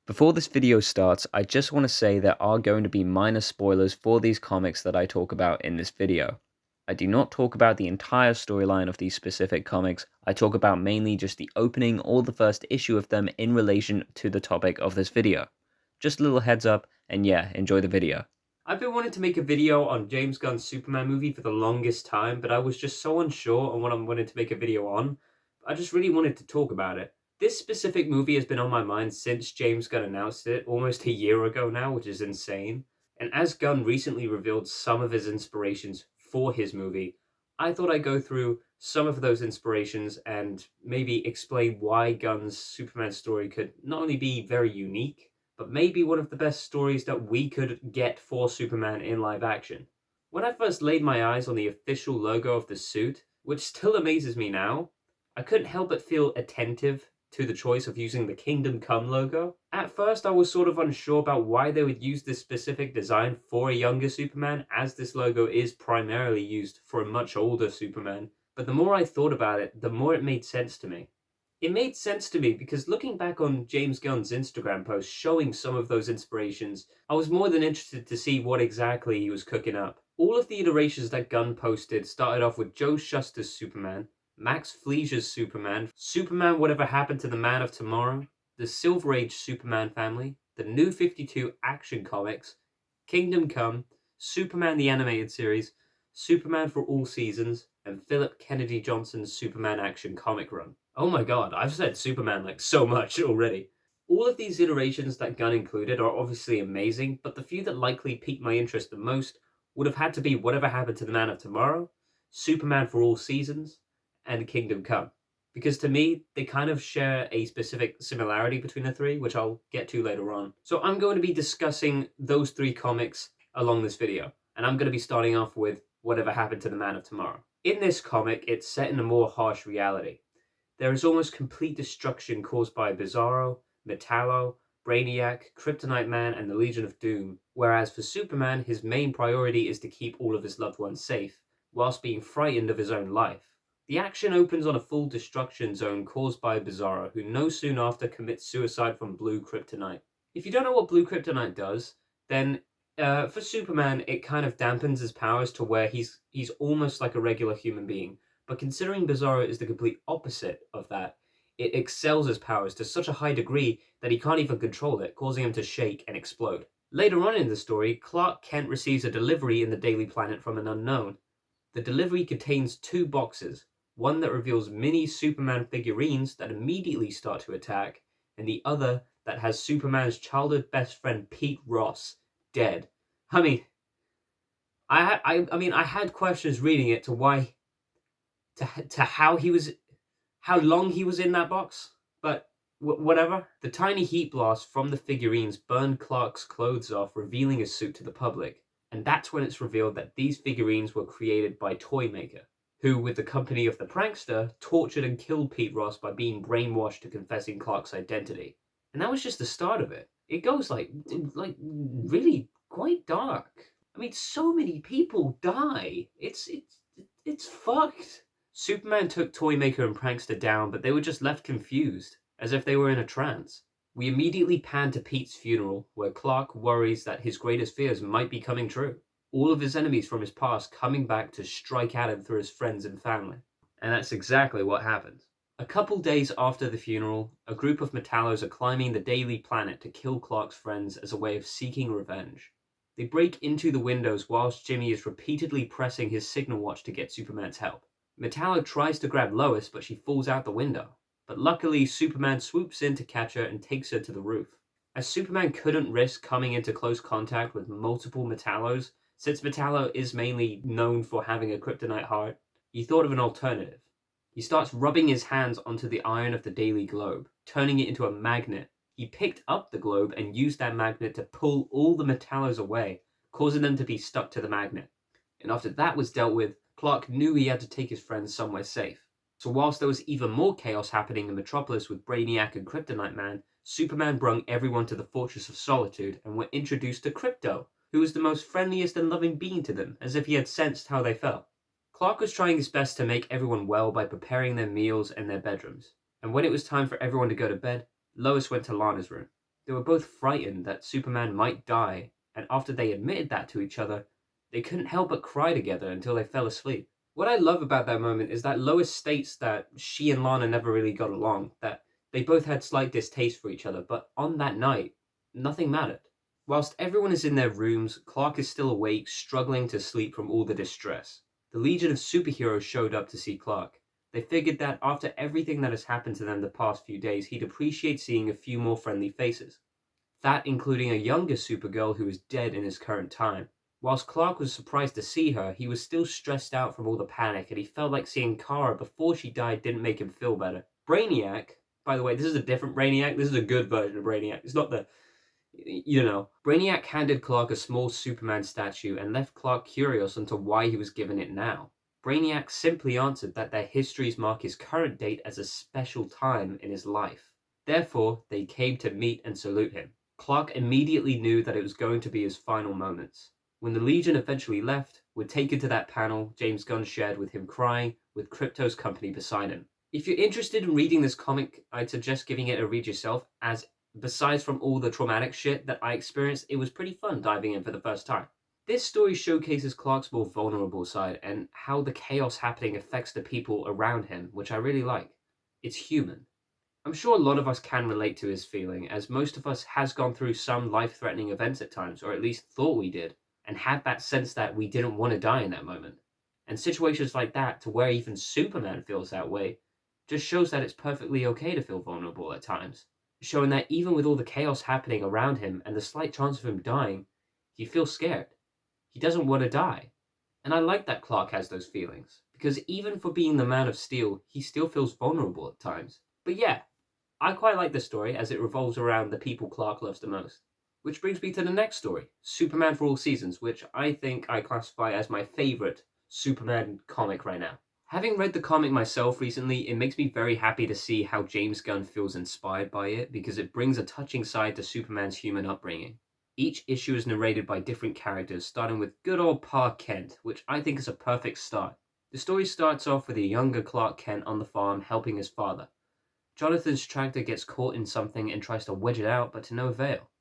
Before this video starts, I just want to say there are going to be minor spoilers for these comics that I talk about in this video. I do not talk about the entire storyline of these specific comics, I talk about mainly just the opening or the first issue of them in relation to the topic of this video. Just a little heads up, and yeah, enjoy the video. I've been wanting to make a video on James Gunn's Superman movie for the longest time, but I was just so unsure on what I wanted to make a video on. I just really wanted to talk about it. This specific movie has been on my mind since James Gunn announced it, almost a year ago now, which is insane. And as Gunn recently revealed some of his inspirations for his movie, I thought I'd go through some of those inspirations and maybe explain why Gunn's Superman story could not only be very unique, but maybe one of the best stories that we could get for Superman in live action. When I first laid my eyes on the official logo of the suit, which still amazes me now, I couldn't help but feel attentive to the choice of using the Kingdom Come logo. At first, I was sort of unsure about why they would use this specific design for a younger Superman, as this logo is primarily used for a much older Superman. But the more I thought about it, the more it made sense to me. It made sense to me because looking back on James Gunn's Instagram post showing some of those inspirations, I was more than interested to see what exactly he was cooking up. All of the iterations that Gunn posted started off with Joe Shuster's Superman, Max Fleischer's Superman, Superman Whatever Happened to the Man of Tomorrow, the Silver Age Superman family, the New 52 Action Comics, Kingdom Come, Superman the Animated Series, Superman for All Seasons, and Philip Kennedy Johnson's Superman Action Comic Run. Oh my god, I've said Superman like so much already. All of these iterations that Gunn included are obviously amazing, but the few that likely piqued my interest the most would have had to be Whatever Happened to the Man of Tomorrow, Superman for All Seasons, and Kingdom Come. Because to me, they kind of share a specific similarity between the three, which I'll get to later on. So I'm going to be discussing those three comics along this video, and I'm going to be starting off with Whatever Happened to the Man of Tomorrow. In this comic, it's set in a more harsh reality. There is almost complete destruction caused by Bizarro, Metallo, Brainiac, Kryptonite Man, and the Legion of Doom, whereas for Superman, his main priority is to keep all of his loved ones safe, whilst being frightened of his own life. The action opens on a full destruction zone caused by Bizarro, who no soon after commits suicide from blue kryptonite. If you don't know what blue kryptonite does, then for Superman, it kind of dampens his powers to where he's almost like a regular human being. But considering Bizarro is the complete opposite of that, it excels his powers to such a high degree that he can't even control it, causing him to shake and explode. Later on in the story, Clark Kent receives a delivery in the Daily Planet from an unknown. The delivery contains two boxes, one that reveals mini Superman figurines that immediately start to attack, and the other that has Superman's childhood best friend Pete Ross dead. I mean, I had questions reading it to why, to how long he was in that box, but whatever. The tiny heat blast from the figurines burned Clark's clothes off, revealing his suit to the public. And that's when it's revealed that these figurines were created by Toymaker, who, with the company of the prankster, tortured and killed Pete Ross by being brainwashed to confessing Clark's identity. And that was just the start of it. It goes like really quite dark. I mean, so many people die. It's fucked. Superman took Toymaker and Prankster down, but they were just left confused, as if they were in a trance. We immediately pan to Pete's funeral, where Clark worries that his greatest fears might be coming true. All of his enemies from his past coming back to strike at him through his friends and family. And that's exactly what happens. A couple days after the funeral, a group of Metallos are climbing the Daily Planet to kill Clark's friends as a way of seeking revenge. They break into the windows whilst Jimmy is repeatedly pressing his signal watch to get Superman's help. Metallo tries to grab Lois, but she falls out the window. But luckily, Superman swoops in to catch her and takes her to the roof. As Superman couldn't risk coming into close contact with multiple Metallos, since Metallo is mainly known for having a kryptonite heart, he thought of an alternative. He starts rubbing his hands onto the iron of the Daily Globe, turning it into a magnet. He picked up the globe and used that magnet to pull all the Metallos away, causing them to be stuck to the magnet. And after that was dealt with, Clark knew he had to take his friends somewhere safe. So whilst there was even more chaos happening in Metropolis with Brainiac and Kryptonite Man, Superman brung everyone to the Fortress of Solitude and were introduced to Krypto, who was the most friendliest and loving being to them, as if he had sensed how they felt. Clark was trying his best to make everyone well by preparing their meals and their bedrooms. And when it was time for everyone to go to bed, Lois went to Lana's room. They were both frightened that Superman might die, and after they admitted that to each other, they couldn't help but cry together until they fell asleep. What I love about that moment is that Lois states that she and Lana never really got along, that they both had slight distaste for each other, but on that night, nothing mattered. Whilst everyone is in their rooms, Clark is still awake, struggling to sleep from all the distress. The Legion of Superheroes showed up to see Clark. They figured that after everything that has happened to them the past few days, he'd appreciate seeing a few more friendly faces. That including a younger Supergirl who is dead in his current time. Whilst Clark was surprised to see her, he was still stressed out from all the panic, and he felt like seeing Kara before she died didn't make him feel better. Brainiac, by the way, this is a different Brainiac. This is a good version of Brainiac. It's not the, Brainiac handed Clark a small Superman statue and left Clark curious onto why he was given it now. Brainiac simply answered that their histories mark his current date as a special time in his life. Therefore, they came to meet and salute him. Clark immediately knew that it was going to be his final moments. When the Legion eventually left, we're taken to that panel James Gunn shared with him crying, with Krypto's company beside him. If you're interested in reading this comic, I'd suggest giving it a read yourself, as besides from all the traumatic shit that I experienced, it was pretty fun diving in for the first time. This story showcases Clark's more vulnerable side and how the chaos happening affects the people around him, which I really like. It's human. I'm sure a lot of us can relate to his feeling, as most of us has gone through some life-threatening events at times, or at least thought we did, and had that sense that we didn't want to die in that moment. And situations like that, to where even Superman feels that way, just shows that it's perfectly okay to feel vulnerable at times, showing that even with all the chaos happening around him and the slight chance of him dying, he feels scared. He doesn't want to die. And I like that Clark has those feelings, because even for being the Man of Steel, he still feels vulnerable at times. But yeah, I quite like this story as it revolves around the people Clark loves the most. Which brings me to the next story, Superman for All Seasons, which I think I classify as my favorite Superman comic right now. Having read the comic myself recently, it makes me very happy to see how James Gunn feels inspired by it, because it brings a touching side to Superman's human upbringing. Each issue is narrated by different characters, starting with good old Pa Kent, which I think is a perfect start. The story starts off with a younger Clark Kent on the farm helping his father. Jonathan's tractor gets caught in something and tries to wedge it out, but to no avail.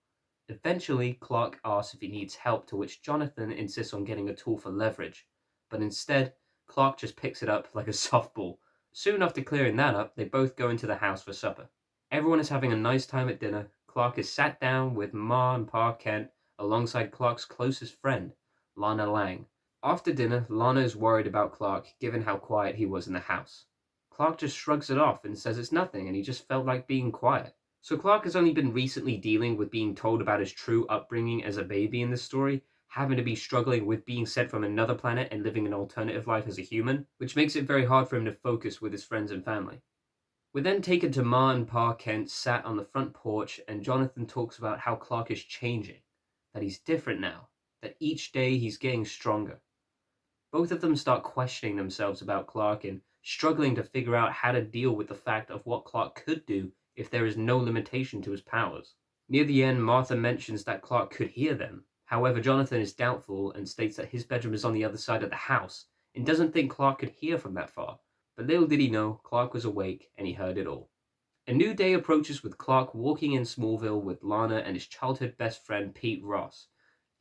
Eventually, Clark asks if he needs help, to which Jonathan insists on getting a tool for leverage, but instead, Clark just picks it up like a softball. Soon after clearing that up, they both go into the house for supper. Everyone is having a nice time at dinner. Clark is sat down with Ma and Pa Kent alongside Clark's closest friend, Lana Lang. After dinner, Lana is worried about Clark, given how quiet he was in the house. Clark just shrugs it off and says it's nothing and he just felt like being quiet. So Clark has only been recently dealing with being told about his true upbringing as a baby in this story, having to be struggling with being sent from another planet and living an alternative life as a human, which makes it very hard for him to focus with his friends and family. We're then taken to Ma and Pa Kent sat on the front porch, and Jonathan talks about how Clark is changing, that he's different now, that each day he's getting stronger. Both of them start questioning themselves about Clark and struggling to figure out how to deal with the fact of what Clark could do if there is no limitation to his powers. Near the end, Martha mentions that Clark could hear them. However, Jonathan is doubtful and states that his bedroom is on the other side of the house and doesn't think Clark could hear from that far. But little did he know, Clark was awake and he heard it all. A new day approaches with Clark walking in Smallville with Lana and his childhood best friend Pete Ross.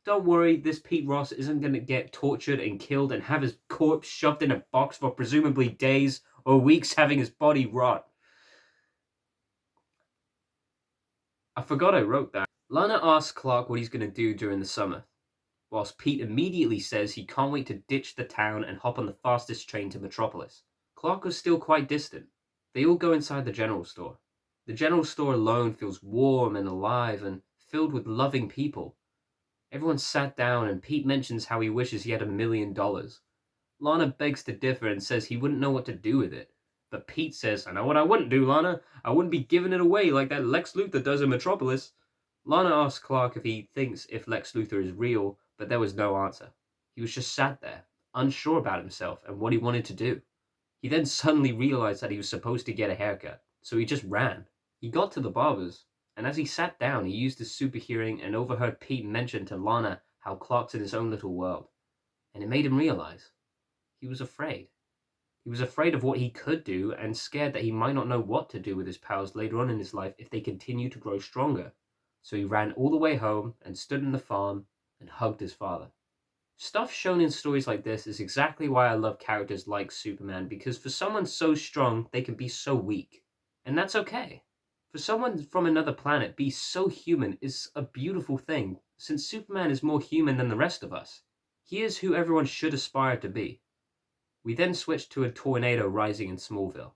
Don't worry, this Pete Ross isn't going to get tortured and killed and have his corpse shoved in a box for presumably days or weeks, having his body rot. I forgot I wrote that. Lana asks Clark what he's going to do during the summer, whilst Pete immediately says he can't wait to ditch the town and hop on the fastest train to Metropolis. Clark was still quite distant. They all go inside the general store. The general store alone feels warm and alive and filled with loving people. Everyone sat down and Pete mentions how he wishes he had $1,000,000. Lana begs to differ and says he wouldn't know what to do with it. But Pete says, I know what I wouldn't do, Lana. I wouldn't be giving it away like that Lex Luthor does in Metropolis. Lana asks Clark if he thinks if Lex Luthor is real, but there was no answer. He was just sat there, unsure about himself and what he wanted to do. He then suddenly realized that he was supposed to get a haircut, so he just ran. He got to the barber's, and as he sat down, he used his super hearing and overheard Pete mention to Lana how Clark's in his own little world. And it made him realize he was afraid. He was afraid of what he could do and scared that he might not know what to do with his powers later on in his life if they continue to grow stronger. So he ran all the way home and stood in the farm and hugged his father. Stuff shown in stories like this is exactly why I love characters like Superman, because for someone so strong, they can be so weak. And that's okay. For someone from another planet be so human is a beautiful thing, since Superman is more human than the rest of us. He is who everyone should aspire to be. We then switched to a tornado rising in Smallville.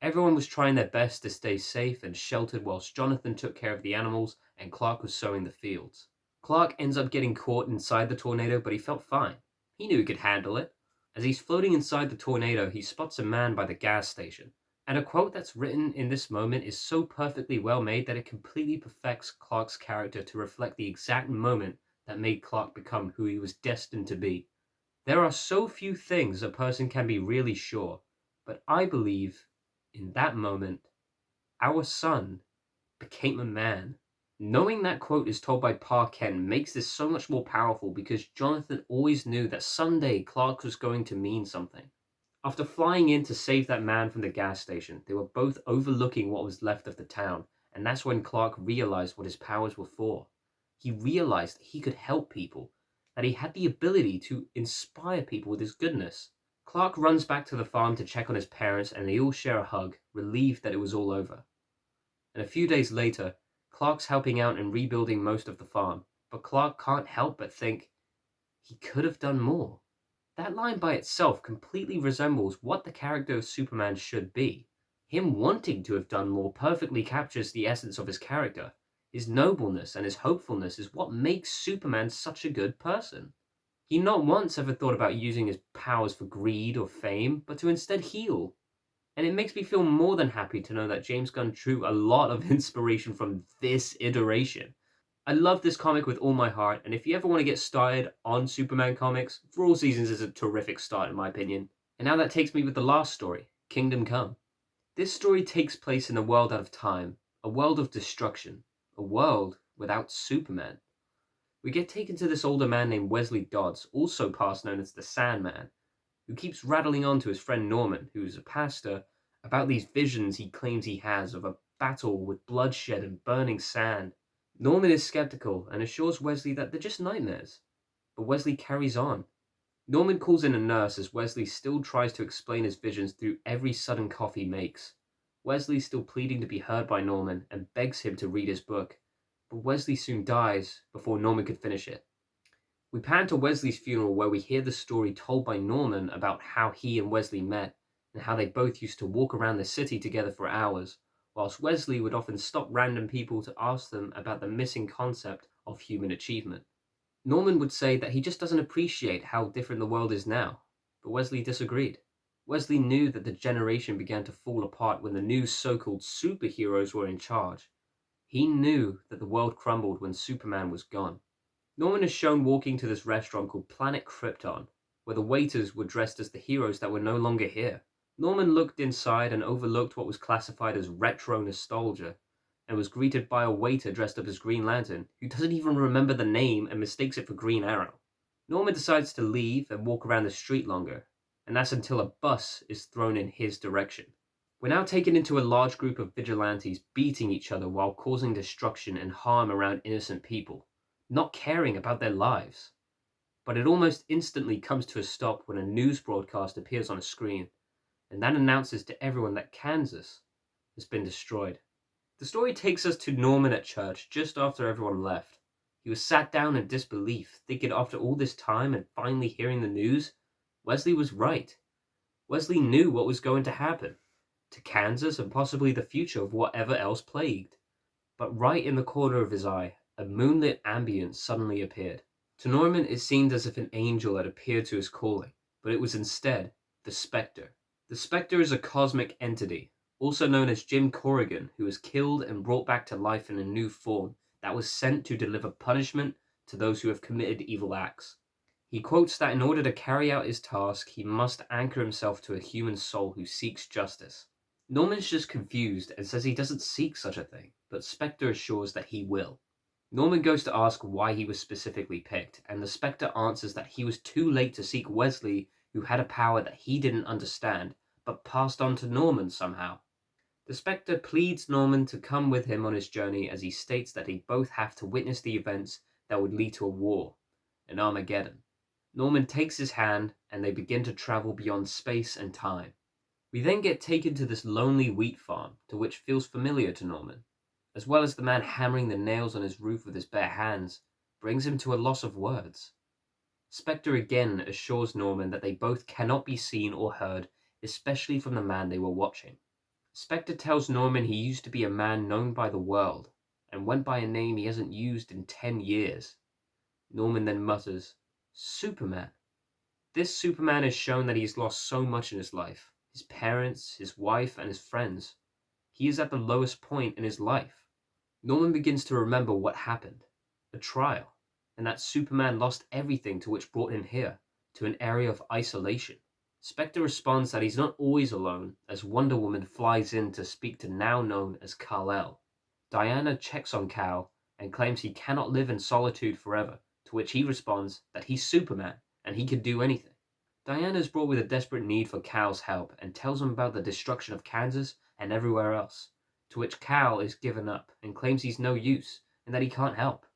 Everyone was trying their best to stay safe and sheltered whilst Jonathan took care of the animals and Clark was sowing the fields. Clark ends up getting caught inside the tornado, but he felt fine. He knew he could handle it. As he's floating inside the tornado, he spots a man by the gas station. And a quote that's written in this moment is so perfectly well made that it completely perfects Clark's character to reflect the exact moment that made Clark become who he was destined to be. There are so few things a person can be really sure, but I believe in that moment, our son became a man. Knowing that quote is told by Pa Kent makes this so much more powerful because Jonathan always knew that someday Clark was going to mean something. After flying in to save that man from the gas station, they were both overlooking what was left of the town, and that's when Clark realized what his powers were for. He realized that he could help people, that he had the ability to inspire people with his goodness. Clark runs back to the farm to check on his parents, and they all share a hug, relieved that it was all over. And a few days later, Clark's helping out and rebuilding most of the farm, but Clark can't help but think he could have done more. That line by itself completely resembles what the character of Superman should be. Him wanting to have done more perfectly captures the essence of his character. His nobleness and his hopefulness is what makes Superman such a good person. He not once ever thought about using his powers for greed or fame, but to instead heal. And it makes me feel more than happy to know that James Gunn drew a lot of inspiration from this iteration. I love this comic with all my heart, and if you ever want to get started on Superman comics, For All Seasons is a terrific start in my opinion. And now that takes me with the last story, Kingdom Come. This story takes place in a world out of time, a world of destruction, a world without Superman. We get taken to this older man named Wesley Dodds, also past known as the Sandman, who keeps rattling on to his friend Norman, who is a pastor, about these visions he claims he has of a battle with bloodshed and burning sand. Norman is skeptical and assures Wesley that they're just nightmares, but Wesley carries on. Norman calls in a nurse as Wesley still tries to explain his visions through every sudden cough he makes. Wesley still pleading to be heard by Norman and begs him to read his book, but Wesley soon dies before Norman could finish it. We pan to Wesley's funeral where we hear the story told by Norman about how he and Wesley met and how they both used to walk around the city together for hours, whilst Wesley would often stop random people to ask them about the missing concept of human achievement. Norman would say that he just doesn't appreciate how different the world is now, but Wesley disagreed. Wesley knew that the generation began to fall apart when the new so-called superheroes were in charge. He knew that the world crumbled when Superman was gone. Norman is shown walking to this restaurant called Planet Krypton, where the waiters were dressed as the heroes that were no longer here. Norman looked inside and overlooked what was classified as retro nostalgia, and was greeted by a waiter dressed up as Green Lantern, who doesn't even remember the name and mistakes it for Green Arrow. Norman decides to leave and walk around the street longer, and that's until a bus is thrown in his direction. We're now taken into a large group of vigilantes beating each other while causing destruction and harm around innocent people, not caring about their lives. But it almost instantly comes to a stop when a news broadcast appears on a screen, and that announces to everyone that Kansas has been destroyed. The story takes us to Norman at church just after everyone left. He was sat down in disbelief, thinking after all this time and finally hearing the news, Wesley was right. Wesley knew what was going to happen to Kansas and possibly the future of whatever else plagued. But right in the corner of his eye, a moonlit ambience suddenly appeared. To Norman, it seemed as if an angel had appeared to his calling, but it was instead the Spectre. The Spectre is a cosmic entity, also known as Jim Corrigan, who was killed and brought back to life in a new form that was sent to deliver punishment to those who have committed evil acts. He quotes that in order to carry out his task, he must anchor himself to a human soul who seeks justice. Norman's just confused and says he doesn't seek such a thing, but Spectre assures that he will. Norman goes to ask why he was specifically picked, and the Spectre answers that he was too late to seek Wesley, who had a power that he didn't understand, but passed on to Norman somehow. The Spectre pleads Norman to come with him on his journey as he states that they both have to witness the events that would lead to a war, an Armageddon. Norman takes his hand and they begin to travel beyond space and time. We then get taken to this lonely wheat farm, to which feels familiar to Norman, as well as the man hammering the nails on his roof with his bare hands, brings him to a loss of words. Spectre again assures Norman that they both cannot be seen or heard, especially from the man they were watching. Spectre tells Norman he used to be a man known by the world, and went by a name he hasn't used in 10 years. Norman then mutters, Superman. This Superman has shown that he has lost so much in his life. His parents, his wife, and his friends. He is at the lowest point in his life. Norman begins to remember what happened. A trial. And that Superman lost everything to which brought him here, to an area of isolation. Spectre responds that he's not always alone, as Wonder Woman flies in to speak to now known as Kal-El. Diana checks on Kal and claims he cannot live in solitude forever, to which he responds that he's Superman and he can do anything. Diana is brought with a desperate need for Kal's help and tells him about the destruction of Kansas and everywhere else, to which Kal is given up and claims he's no use and that he can't help.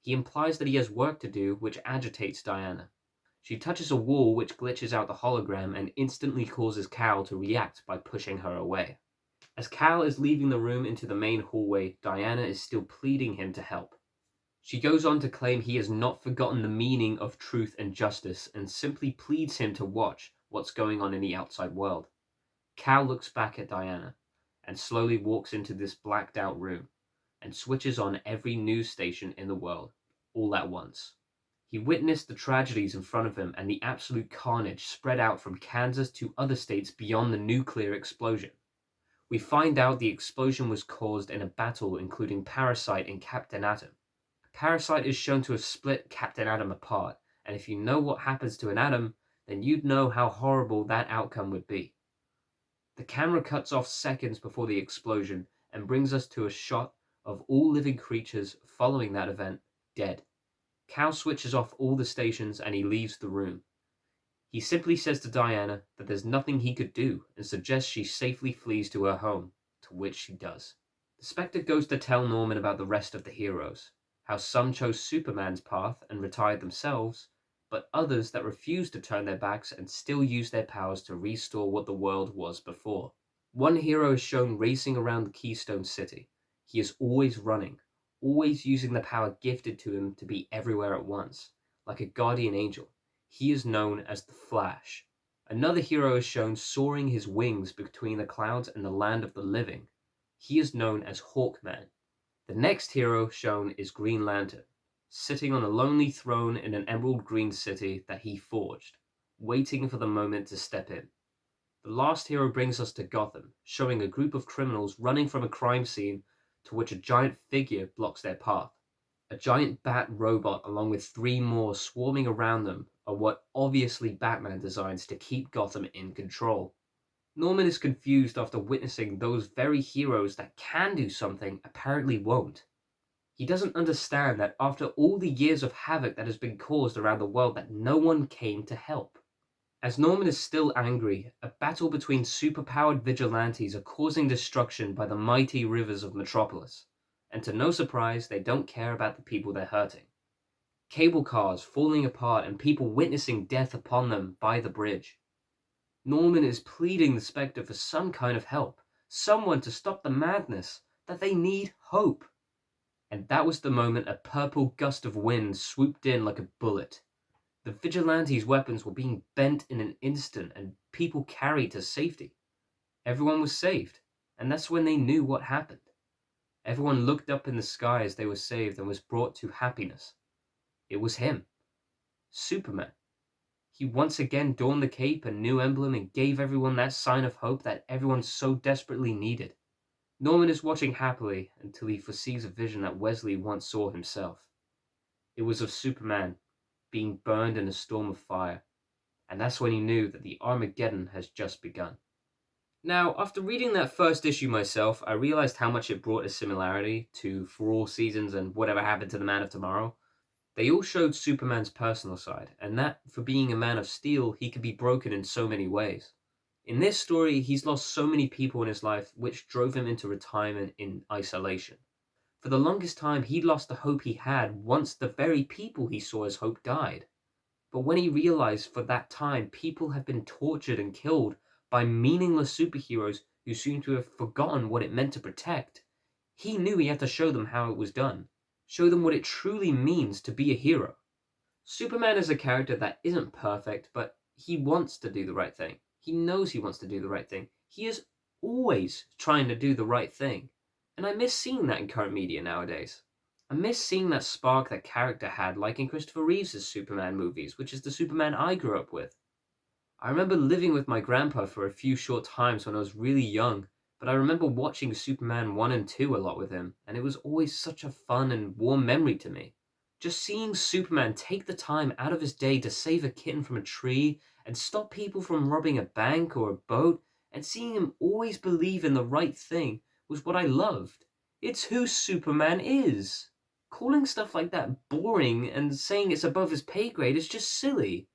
He implies that he has work to do, which agitates Diana. She touches a wall which glitches out the hologram and instantly causes Kal to react by pushing her away. As Kal is leaving the room into the main hallway, Diana is still pleading him to help. She goes on to claim he has not forgotten the meaning of truth and justice and simply pleads him to watch what's going on in the outside world. Kal looks back at Diana and slowly walks into this blacked out room and switches on every news station in the world, all at once. He witnessed the tragedies in front of him and the absolute carnage spread out from Kansas to other states beyond the nuclear explosion. We find out the explosion was caused in a battle including Parasite and Captain Atom. Parasite is shown to have split Captain Atom apart, and if you know what happens to an atom, then you'd know how horrible that outcome would be. The camera cuts off seconds before the explosion and brings us to a shot of all living creatures following that event dead. Kal switches off all the stations and he leaves the room. He simply says to Diana that there's nothing he could do and suggests she safely flees to her home, to which she does. The Spectre goes to tell Norman about the rest of the heroes, how some chose Superman's path and retired themselves, but others that refused to turn their backs and still use their powers to restore what the world was before. One hero is shown racing around the Keystone City. He is always running, always using the power gifted to him to be everywhere at once, like a guardian angel. He is known as the Flash. Another hero is shown soaring his wings between the clouds and the land of the living. He is known as Hawkman. The next hero shown is Green Lantern, sitting on a lonely throne in an emerald green city that he forged, waiting for the moment to step in. The last hero brings us to Gotham, showing a group of criminals running from a crime scene to which a giant figure blocks their path. A giant bat robot along with 3 more swarming around them are what obviously Batman designs to keep Gotham in control. Norman is confused after witnessing those very heroes that can do something apparently won't. He doesn't understand that after all the years of havoc that has been caused around the world that no one came to help. As Norman is still angry, a battle between superpowered vigilantes are causing destruction by the mighty rivers of Metropolis, and to no surprise, they don't care about the people they're hurting. Cable cars falling apart and people witnessing death upon them by the bridge. Norman is pleading the Spectre for some kind of help, someone to stop the madness, that they need hope. And that was the moment a purple gust of wind swooped in like a bullet. The vigilantes' weapons were being bent in an instant and people carried to safety. Everyone was saved, and that's when they knew what happened. Everyone looked up in the sky as they were saved and was brought to happiness. It was him, Superman. He once again donned the cape and new emblem and gave everyone that sign of hope that everyone so desperately needed. Norman is watching happily until he foresees a vision that Wesley once saw himself. It was of Superman being burned in a storm of fire, and that's when he knew that the Armageddon has just begun. Now, after reading that first issue myself, I realized how much it brought a similarity to For All Seasons and Whatever Happened to the Man of Tomorrow. They all showed Superman's personal side, and that, for being a man of steel, he could be broken in so many ways. In this story, he's lost so many people in his life, which drove him into retirement in isolation. For the longest time, he lost the hope he had once the very people he saw as hope died. But when he realized for that time people have been tortured and killed by meaningless superheroes who seem to have forgotten what it meant to protect, he knew he had to show them how it was done. Show them what it truly means to be a hero. Superman is a character that isn't perfect, but he wants to do the right thing. He knows he wants to do the right thing. He is always trying to do the right thing. And I miss seeing that in current media nowadays. I miss seeing that spark that character had, like in Christopher Reeves' Superman movies, which is the Superman I grew up with. I remember living with my grandpa for a few short times when I was really young, but I remember watching Superman 1 and 2 a lot with him, and it was always such a fun and warm memory to me. Just seeing Superman take the time out of his day to save a kitten from a tree and stop people from robbing a bank or a boat, and seeing him always believe in the right thing was what I loved. It's who Superman is. Calling stuff like that boring and saying it's above his pay grade is just silly.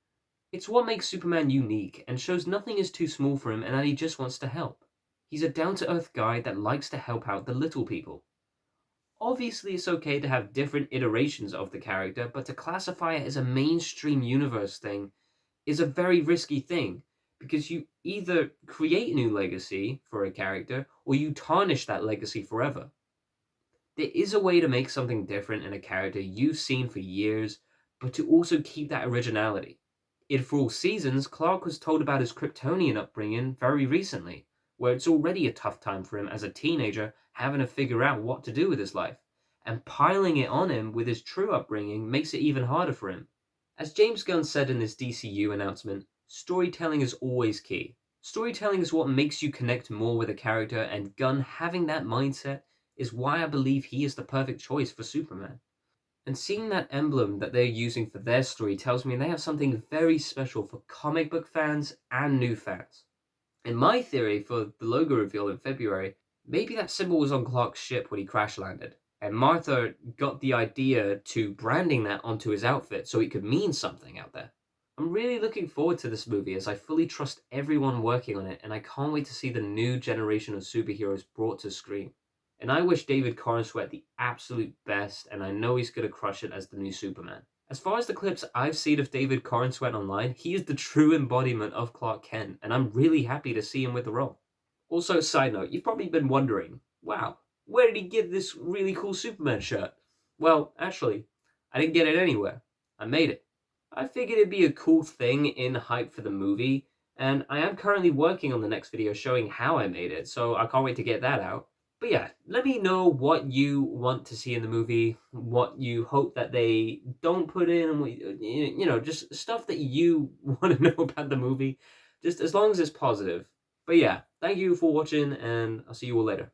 It's what makes Superman unique and shows nothing is too small for him and that he just wants to help. He's a down to earth guy that likes to help out the little people. Obviously, it's okay to have different iterations of the character, but to classify it as a mainstream universe thing is a very risky thing because you either create a new legacy for a character or you tarnish that legacy forever. There is a way to make something different in a character you've seen for years, but to also keep that originality. In For All Seasons, Clark was told about his Kryptonian upbringing very recently, where it's already a tough time for him as a teenager having to figure out what to do with his life, and piling it on him with his true upbringing makes it even harder for him. As James Gunn said in his DCU announcement, storytelling is always key. Storytelling is what makes you connect more with a character, and Gunn having that mindset is why I believe he is the perfect choice for Superman. And seeing that emblem that they're using for their story tells me they have something very special for comic book fans and new fans. In my theory for the logo reveal in February, maybe that symbol was on Clark's ship when he crash landed, and Martha got the idea to branding that onto his outfit so it could mean something out there. I'm really looking forward to this movie as I fully trust everyone working on it, and I can't wait to see the new generation of superheroes brought to screen. And I wish David Corenswet the absolute best, and I know he's going to crush it as the new Superman. As far as the clips I've seen of David Corenswet online, he is the true embodiment of Clark Kent, and I'm really happy to see him with the role. Also, side note, you've probably been wondering, wow, where did he get this really cool Superman shirt? Well, actually, I didn't get it anywhere. I made it. I figured it'd be a cool thing in hype for the movie, and I am currently working on the next video showing how I made it, so I can't wait to get that out. But yeah, let me know what you want to see in the movie, what you hope that they don't put in, just stuff that you want to know about the movie, just as long as it's positive. But yeah, thank you for watching, and I'll see you all later.